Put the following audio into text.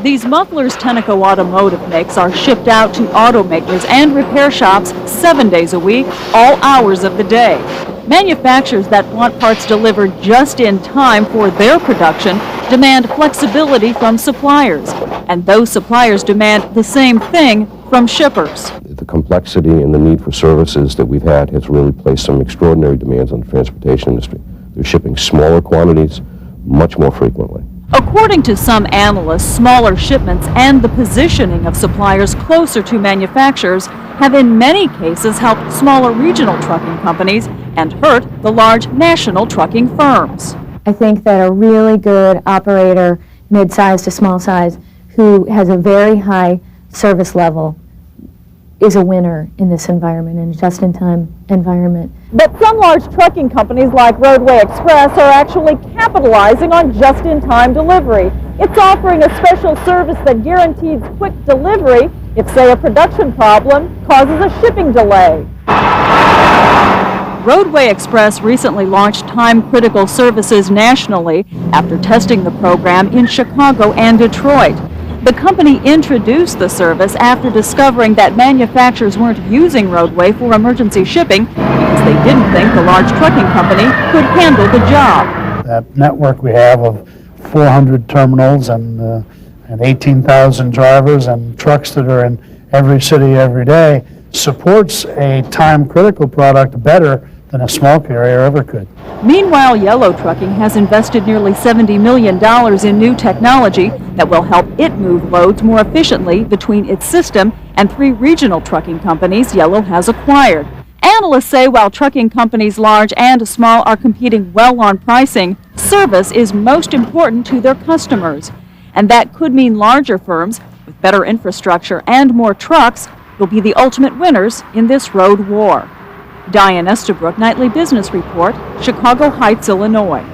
These mufflers Tenneco Automotive makes are shipped out to automakers and repair shops 7 days a week, all hours of the day. Manufacturers that want parts delivered just in time for their production demand flexibility from suppliers, and those suppliers demand the same thing from shippers. The complexity and the need for services that we've had has really placed some extraordinary demands on the transportation industry. They're shipping smaller quantities much more frequently. According to some analysts, smaller shipments and the positioning of suppliers closer to manufacturers have in many cases helped smaller regional trucking companies and hurt the large national trucking firms. I think that a really good operator, mid-size to small size, who has a very high service level is a winner in this environment, in a just-in-time environment. But some large trucking companies like Roadway Express are actually capitalizing on just-in-time delivery. It's offering a special service that guarantees quick delivery if, say, a production problem causes a shipping delay. Roadway Express recently launched time-critical services nationally after testing the program in Chicago and Detroit. The company introduced the service after discovering that manufacturers weren't using Roadway for emergency shipping because they didn't think the large trucking company could handle the job. That network we have of 400 terminals and 18,000 drivers and trucks that are in every city every day supports a time-critical product better than a small carrier ever could. Meanwhile, Yellow Trucking has invested nearly $70 million in new technology that will help it move loads more efficiently between its system and 3 regional trucking companies Yellow has acquired. Analysts say while trucking companies large and small are competing well on pricing, service is most important to their customers. And that could mean larger firms with better infrastructure and more trucks will be the ultimate winners in this road war. Diane Estabrook, Nightly Business Report, Chicago Heights, Illinois.